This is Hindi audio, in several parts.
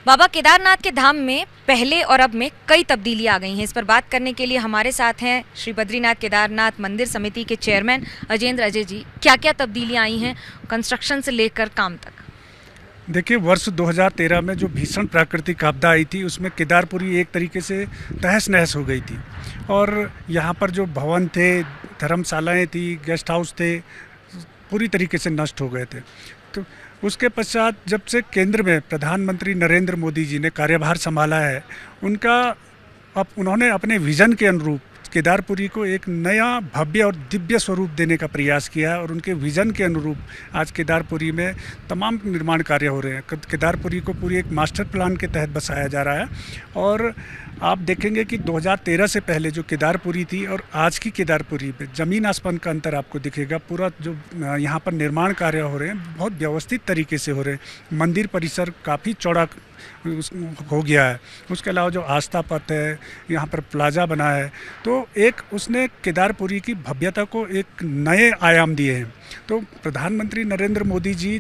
बाबा केदारनाथ के धाम में पहले और अब में कई तब्दीली आ गई हैं। इस पर बात करने के लिए हमारे साथ हैं श्री बद्रीनाथ केदारनाथ मंदिर समिति के चेयरमैन अजेंद्र अजय जी। क्या क्या तब्दीलियां आई हैं कंस्ट्रक्शन से लेकर काम तक? देखिए, वर्ष 2013 में जो भीषण प्राकृतिक आपदा आई थी उसमें केदारपुरी एक तरीके से तहस नहस हो गई थी और यहाँ पर जो भवन थे, धर्मशालाएं थी, गेस्ट हाउस थे, पूरी तरीके से नष्ट हो गए थे। तो उसके पश्चात जब से केंद्र में प्रधानमंत्री नरेंद्र मोदी जी ने कार्यभार संभाला है, उन्होंने अपने विज़न के अनुरूप केदारपुरी को एक नया भव्य और दिव्य स्वरूप देने का प्रयास किया है और उनके विज़न के अनुरूप आज केदारपुरी में तमाम निर्माण कार्य हो रहे हैं। केदारपुरी को पूरी एक मास्टर प्लान के तहत बसाया जा रहा है और आप देखेंगे कि 2013 से पहले जो केदारपुरी थी और आज की केदारपुरी में ज़मीन आसमान का अंतर आपको दिखेगा। पूरा जो यहाँ पर निर्माण कार्य हो रहे हैं बहुत व्यवस्थित तरीके से हो रहे हैं। मंदिर परिसर काफ़ी चौड़ा हो गया है। उसके अलावा जो आस्था पथ है, यहाँ पर प्लाजा बना है, तो एक उसने केदारपुरी की भव्यता को एक नए आयाम दिए हैं। तो प्रधानमंत्री नरेंद्र मोदी जी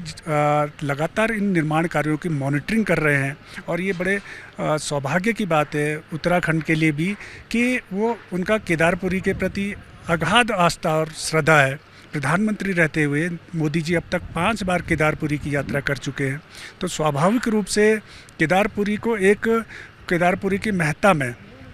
लगातार इन निर्माण कार्यों की मॉनिटरिंग कर रहे हैं और ये बड़े सौभाग्य की बात है उत्तराखंड के लिए भी कि वो उनका केदारपुरी के प्रति अगाध आस्था और श्रद्धा है। प्रधानमंत्री रहते हुए मोदी जी अब तक 5 बार केदारपुरी की यात्रा कर चुके हैं। तो स्वाभाविक रूप से केदारपुरी की महत्ता में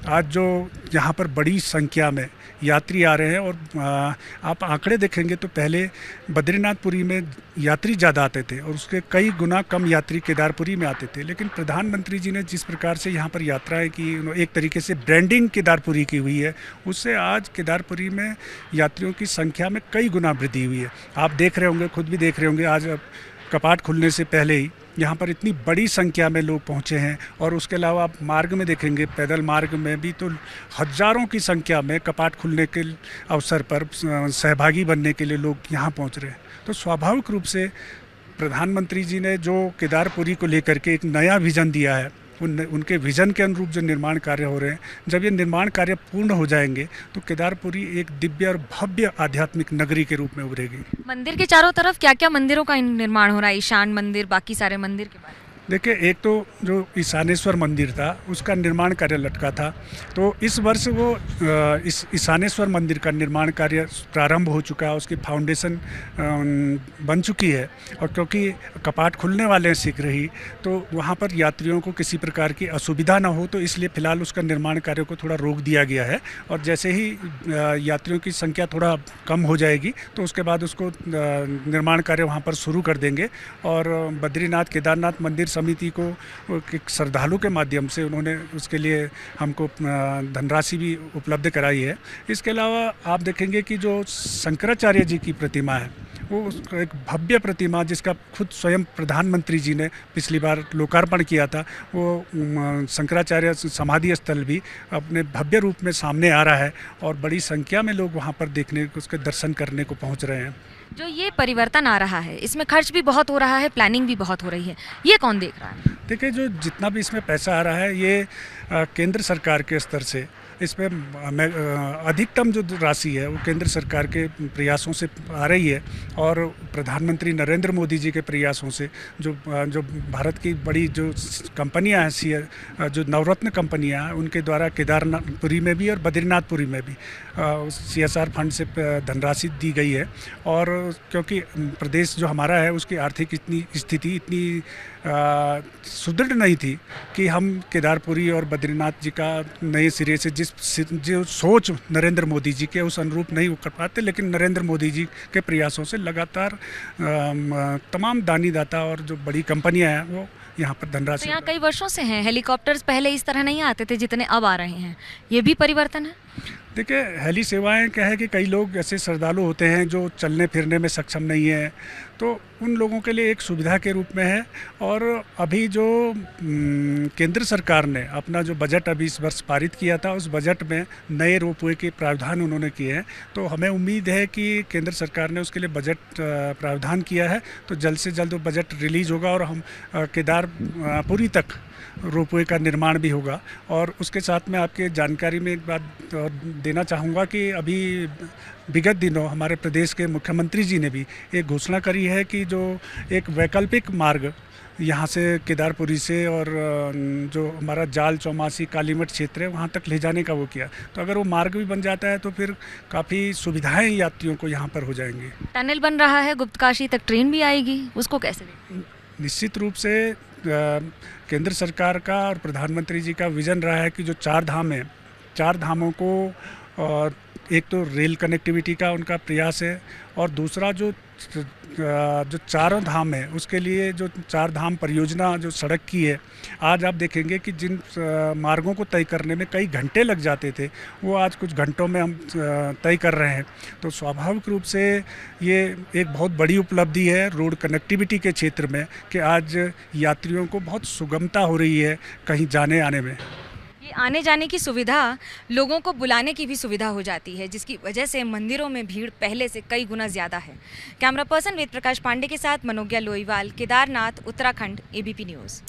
आज जो यहाँ पर बड़ी संख्या में यात्री आ रहे हैं और आप आंकड़े देखेंगे तो पहले बद्रीनाथपुरी में यात्री ज़्यादा आते थे और उसके कई गुना कम यात्री केदारपुरी में आते थे। लेकिन प्रधानमंत्री जी ने जिस प्रकार से यहाँ पर यात्राएं की, एक तरीके से ब्रांडिंग केदारपुरी की हुई है, उससे आज केदारपुरी में यात्रियों की संख्या में कई गुना वृद्धि हुई है। आप देख रहे होंगे, खुद भी देख रहे होंगे, आज कपाट खुलने से पहले ही यहाँ पर इतनी बड़ी संख्या में लोग पहुँचे हैं और उसके अलावा आप मार्ग में देखेंगे, पैदल मार्ग में भी तो हज़ारों की संख्या में कपाट खुलने के अवसर पर सहभागी बनने के लिए लोग यहाँ पहुँच रहे हैं। तो स्वाभाविक रूप से प्रधानमंत्री जी ने जो केदारपुरी को लेकर के एक नया विज़न दिया है, उनके विज़न के अनुरूप जो निर्माण कार्य हो रहे हैं, जब ये निर्माण कार्य पूर्ण हो जाएंगे तो केदारपुरी एक दिव्य और भव्य आध्यात्मिक नगरी के रूप में उभरेगी। मंदिर के चारों तरफ क्या क्या मंदिरों का निर्माण हो रहा है? ईशान मंदिर, बाकी सारे मंदिर के बारे में देखिए, एक तो जो ईशानेश्वर मंदिर था उसका निर्माण कार्य लटका था, तो इस वर्ष वो इस ईशानेश्वर मंदिर का निर्माण कार्य प्रारंभ हो चुका है। उसकी फाउंडेशन बन चुकी है और क्योंकि कपाट खुलने वाले हैं शीघ्र ही, तो वहाँ पर यात्रियों को किसी प्रकार की असुविधा ना हो, तो इसलिए फ़िलहाल उसका निर्माण कार्य को थोड़ा रोक दिया गया है और जैसे ही यात्रियों की संख्या थोड़ा कम हो जाएगी तो उसके बाद उसको निर्माण कार्य वहाँ पर शुरू कर देंगे। और बद्रीनाथ केदारनाथ मंदिर समिति को एक श्रद्धालु के माध्यम से उन्होंने उसके लिए हमको धनराशि भी उपलब्ध कराई है। इसके अलावा आप देखेंगे कि जो शंकराचार्य जी की प्रतिमा है, वो एक भव्य प्रतिमा जिसका खुद स्वयं प्रधानमंत्री जी ने पिछली बार लोकार्पण किया था, वो शंकराचार्य समाधि स्थल भी अपने भव्य रूप में सामने आ रहा है और बड़ी संख्या में लोग वहाँ पर देखने, उसके दर्शन करने को पहुँच रहे हैं। जो ये परिवर्तन आ रहा है, इसमें खर्च भी बहुत हो रहा है, प्लानिंग भी बहुत हो रही है, ये कौन देख रहा है? देखिए, जो जितना भी इसमें पैसा आ रहा है ये केंद्र सरकार के स्तर से, इसमें अधिकतम जो राशि है वो केंद्र सरकार के प्रयासों से आ रही है और प्रधानमंत्री नरेंद्र मोदी जी के प्रयासों से जो भारत की बड़ी जो कंपनियां हैं, जो नवरत्न कंपनियां हैं, उनके द्वारा केदारपुरी में भी और बद्रीनाथपुरी में भी CSR फंड से धनराशि दी गई है। और क्योंकि प्रदेश जो हमारा है उसकी आर्थिक स्थिति इतनी सुदृढ़ नहीं थी कि हम केदारपुरी और बद्रीनाथ जी का नए सिरे से जो सोच नरेंद्र मोदी जी के उस अनुरूप नहीं कर पाते, लेकिन नरेंद्र मोदी जी के प्रयासों से लगातार तमाम दानीदाता और जो बड़ी कंपनियां हैं वो यहाँ पर धनराशि। तो यहाँ कई वर्षों से हैं, हेलीकॉप्टर्स पहले इस तरह नहीं आते थे जितने अब आ रहे हैं, ये भी परिवर्तन है? देखिए, हेली सेवाएं क्या है कि कई लोग ऐसे श्रद्धालु होते हैं जो चलने फिरने में सक्षम नहीं है, तो उन लोगों के लिए एक सुविधा के रूप में है। और अभी जो केंद्र सरकार ने अपना जो बजट अभी इस वर्ष पारित किया था, उस बजट में नए रोपवे के प्रावधान उन्होंने किए हैं, तो हमें उम्मीद है कि केंद्र सरकार ने उसके लिए बजट प्रावधान किया है, तो जल्द से जल्द वो बजट रिलीज़ होगा और हम केदारपुरी तक रोपवे का निर्माण भी होगा। और उसके साथ में आपके जानकारी में एक बात और देना चाहूँगा कि अभी विगत दिनों हमारे प्रदेश के मुख्यमंत्री जी ने भी एक घोषणा करी है कि जो एक वैकल्पिक मार्ग यहाँ से केदारपुरी से और जो हमारा जाल चौमासी कालीमठ क्षेत्र है वहाँ तक ले जाने का वो किया। तो अगर वो मार्ग भी बन जाता है तो फिर काफ़ी सुविधाएं यात्रियों को यहाँ पर हो जाएंगी। टनल बन रहा है, गुप्तकाशी तक ट्रेन भी आएगी, उसको कैसे देखें? निश्चित रूप से केंद्र सरकार का और प्रधानमंत्री जी का विज़न रहा है कि जो चार धाम है, चार धामों को एक तो रेल कनेक्टिविटी का उनका प्रयास है और दूसरा जो चारों धाम है उसके लिए जो चार धाम परियोजना जो सड़क की है, आज आप देखेंगे कि जिन मार्गों को तय करने में कई घंटे लग जाते थे वो आज कुछ घंटों में हम तय कर रहे हैं। तो स्वाभाविक रूप से ये एक बहुत बड़ी उपलब्धि है रोड कनेक्टिविटी के क्षेत्र में कि आज यात्रियों को बहुत सुगमता हो रही है कहीं जाने आने में। आने जाने की सुविधा, लोगों को बुलाने की भी सुविधा हो जाती है, जिसकी वजह से मंदिरों में भीड़ पहले से कई गुना ज़्यादा है। कैमरा पर्सन वेद प्रकाश पांडे के साथ मनोज्ञा लोईवाल, केदारनाथ, उत्तराखंड, ABP न्यूज़।